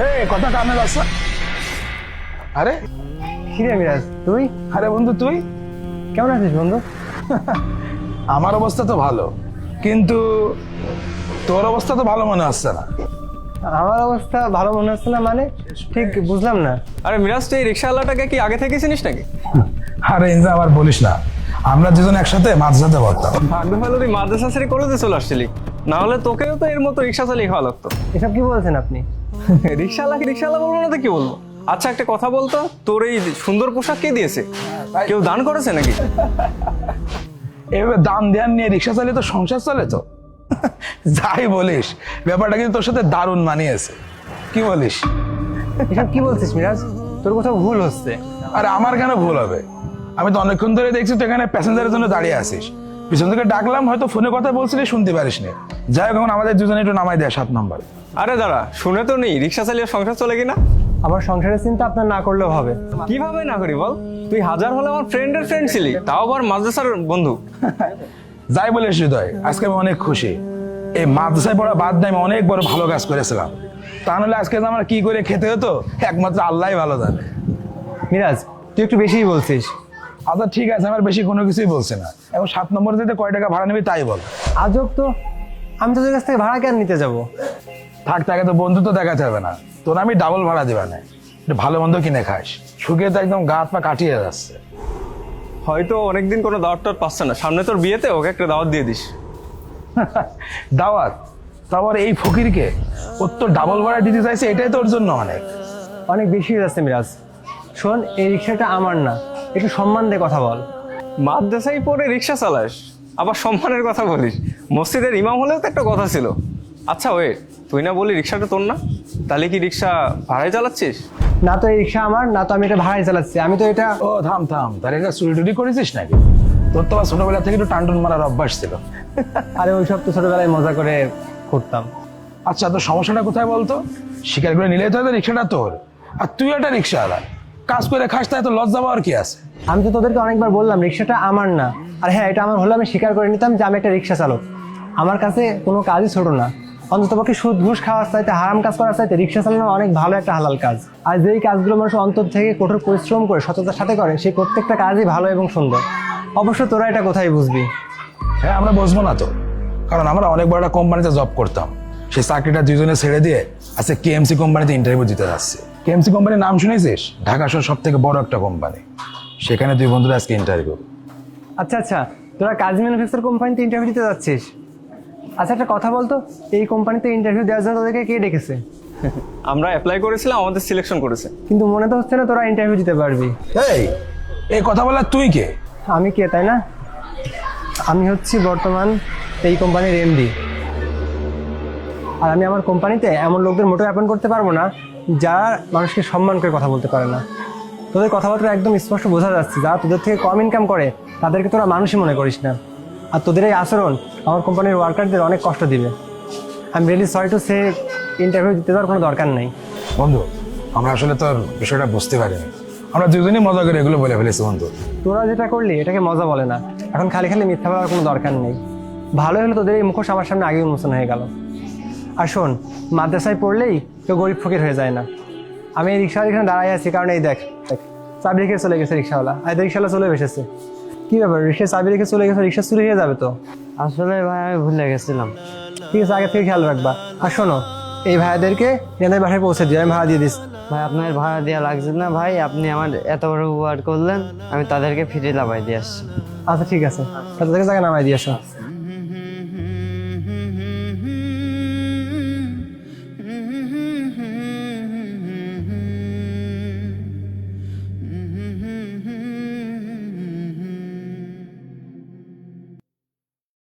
এই কথা কানে যাচ্ছে। আরে কিরে মিরাজ তুই? আরে বন্ধু তুই? কেমন আছিস বন্ধু? আমার অবস্থা তো ভালো, কিন্তু তোর অবস্থা তো ভালো মনে হচ্ছে না। আমার অবস্থা ভালো মনে হচ্ছে না মানে? ঠিক বুঝলাম না। আরে মিরাজ, তুই এই রিক্সাওয়ালাটাকে কি আগে থেকে চিনিস নাকি? আরে ইন্দা আবার বলিস না, আমরা দুজন একসাথে মাঝরাতে পড়তাম। ভাগ্য ভালো তুই মাদ্রাসা ছেড়ে কলেজে চলে আসছিলি, না হলে তোকেও তো এর মতো রিক্সা চালিয়ে খাওয়া লাগতো। এসব কি বলছেন আপনি? রিক্সাওয়ালাকে রিক্সাওয়ালা বলবো না তো কি বলবো? আচ্ছা একটা কথা বলতো, তোর এই সুন্দর পোশাক কে দিয়েছে? কেউ দান করেছে নাকি? এভাবে দাম ধ্যান নিয়ে রিক্সা চালিয়ে তো সংসার চলে তো। যাই বলিস, ব্যাপারটা কিন্তু তোর সাথে দারুণ মানিয়েছে। কি বলিস? এসব কি বলছিস মিরাজ? তোর কোথাও ভুল হচ্ছে। আরে আমার কেন ভুল হবে? আমি তো অনেকক্ষণ ধরে দেখছি তুই এখানে প্যাসেঞ্জারের জন্য দাঁড়িয়ে আছিস। পিছন থেকে ডাকলাম, হয়তো ফোনে কথা বলছিলি, শুনতে পারিস নি। যাই হোক, এখন আমাদের দুজনে একটু নামাই দেয় 7 নম্বর। আরে দাঁড়া, শুনে তো নেই রিক্সা চালিয়ে সংসার চলে কিনা। আমার সংসারের চিন্তা আপনার না করলেও হবে। কিভাবে না করি বল? তুই হাজার হলে আমার ফ্রেন্ডের ফ্রেন্ড ছিলি, তাও আবার মাদ্রাসার বন্ধু। যাই বলিস হৃদয়, আজকে আমি অনেক খুশি। এই মাদ্রাসায় পড়া বাদ দিয়ে আমি অনেক বড় ভালো কাজ করেছিলাম। তা নাহলে আজকে যে আমার কি করে খেতে হতো একমাত্র আল্লাহই ভালো জানে। মিরাজ তুই একটু বেশিই বলছিস। আচ্ছা ঠিক আছে, আমার বেশি কোনো কিছুই বলছে না। এখন 7 নম্বর যেতে কয় টাকা ভাড়া নিবি তাই বল। আজব তো, আমি তোদের কাছ থেকে ভাড়া কেন নিতে যাব? থাক, তাকে তো বন্ধুত্ব দেখাতে হবে না। তোর আমি ডাবল ভাড়া দিবা না, একটু ভালো মন্দ কিনে খাস। শুকিয়ে তো একদম গা হাত পা কাটিয়ে যাচ্ছে। হয়তো অনেকদিন কোনো দাওয়াত টাওয়াত পাচ্ছে না, সামনে তোর বিয়েতে ওকে একটা দাওয়াত দিয়ে দিস। দাওয়াত? তারপর এই ফকিরকে ওর তো ডাবল ভাড়া দিতে চাইছে, এটাই তোর জন্য অনেক। অনেক বেশি হয়ে যাচ্ছে মিরাজ। শোন, এই রিক্সাটা আমার না, একটু সম্মান দিয়ে কথা বল। মাদ্রাসায় পড়ে রিক্সা চালাস, আবার সম্মানের কথা বলিস? মসজিদের ইমাম হলেও তো একটা কথা ছিল। আচ্ছা ওয়ে, তুই না বলি রিক্সাটা তোর না, তাহলে কি রিক্সা ভাড়ায় চালাচ্ছিস? না তো এই রিক্সা আমার, না তো আমি এটা ভাড়ায় চালাচ্ছি। আমি তো এটা ও থাম থাম, তাহলে এটা চুরি টুরি করেছিস নাকি? তোর তো আবার ছোটবেলা থেকে একটু টানটুন মারার অভ্যাস ছিল। আরে ওইসব তো ছোটবেলায় মজা করে করতাম। আচ্ছা, তোর সমস্যাটা কোথায় বলতো? স্বীকার করে নিলেই তো রিক্সাটা তোর, আর তুই একটা রিক্সাওয়ালা। কাজ করে খাস, তাই তো লজ্জা পাওয়ার কি আছে? আমি তো তোদেরকে অনেকবার বললাম রিক্সাটা আমার না। আর হ্যাঁ, এটা আমার হলে আমি স্বীকার করে নিতাম যে আমি একটা রিক্সা চালক। আমার কাছে কোনো কাজই ছোট না। অন্ততপক্ষে সুদ ঘুষ খাওয়ার চাইতে, হারাম কাজ করার চাইতে রিক্সা চালানো অনেক ভালো একটা হালাল কাজ। আর যেই কাজগুলো মানুষ অন্তর থেকে কঠোর পরিশ্রম করে সততার সাথে করে, সেই প্রত্যেকটা কাজই ভালো এবং সুন্দর। অবশ্য তোরা এটা কোথায় বুঝবি? হ্যাঁ, আমরা বসবো না তো, কারণ আমরা অনেক বড় একটা কোম্পানিতে জব করতাম। সেই চাকরিটা দুজনে ছেড়ে দিয়ে আজকে কেএমসি কোম্পানিতে ইন্টারভিউ দিতে যাচ্ছে। কেএমসি কোম্পানির নাম শুনেছিস? ঢাকা শহর সব থেকে বড় একটা কোম্পানি। সেখানে দুই বন্ধুরা আজকে ইন্টারভিউ। আচ্ছা আচ্ছা, তোরা কাজ ম্যানুফ্যাকচার কোম্পানিতে ইন্টারভিউ দিতে যাচ্ছিস? আচ্ছা একটা কথা বলতো, এই কোম্পানিতে ইন্টারভিউ দেওয়ার জন্য তোদেরকে কে ডেকেছে? আমরা অ্যাপ্লাই করেছিলাম, আমাদের সিলেকশন করেছে। কিন্তু মনে তো হচ্ছে না তোরা ইন্টারভিউ দিতে পারবি। এই কথা বলা তুই কে? আমি কে তাই না? আমি হচ্ছি বর্তমান এই কোম্পানির এমডি। আর আমি আমার কোম্পানিতে এমন লোকদের মোটেও অ্যাপয়েন্ট করতে পারবো না যারা মানুষকে সম্মান করে কথা বলতে পারে না। তোদের কথাবার্তা একদম স্পষ্ট বোঝা যাচ্ছে, যারা তোদের থেকে কম ইনকাম করে তাদেরকে তোরা মানুষই মনে করিস না। আর তোদের এই আচরণ আমার কোম্পানির ওয়ার্কারদের অনেক কষ্ট দিবে। আমি really sorry to say, interview দিতে যাওয়ার কোনো দরকার নেই। বন্ধু, আমরা আসলে তোর বিষয়টা বুঝতে পারিনি। আমরা দুজনেই মজা করে এগুলো বলে ফেলেছি বন্ধু। তোরা যেটা করলি এটাকে মজা বলে না। এখন খালি খালি মিথ্যা বলার কোনো দরকার নেই। ভালো হলো তোদের এই মুখোশ আমার সামনে আগে উন্মোচন হয়ে গেল। আর শোন, মাদ্রাসায় পড়লেই কেউ গরিব ফকির হয়ে যায় না। আমি এই রিক্সাওয়ালা এখানে দাঁড়াই আছি কারণ এই দেখ চাবি রেখে চলে গেছে রিক্সাওয়ালা। আর রিক্সাওয়ালা চলে এসেছে। কি ব্যাপার, রিক্সায় চাবি রেখে চলে গেছে? রিক্সা চুরি হয়ে যাবে তো। আসলে ভাই আমি ভুলে গেছিলাম। ঠিক আছে, আগে থেকে খেয়াল রাখবা। আর শোনো, এই ভাইয়াদেরকে নিজেদের বাসায় পৌঁছে দিয়ে আমি ভাড়া দিয়ে দিস। ভাই আপনার ভাড়া দেওয়া লাগছে না ভাই, আপনি আমার এত বড় উপকার করলেন, আমি তাদেরকে ফিরে লাভাই দিয়ে আসছি। আচ্ছা ঠিক আছে, তাদেরকে জায়গায় নামাই দিয়ে আসো।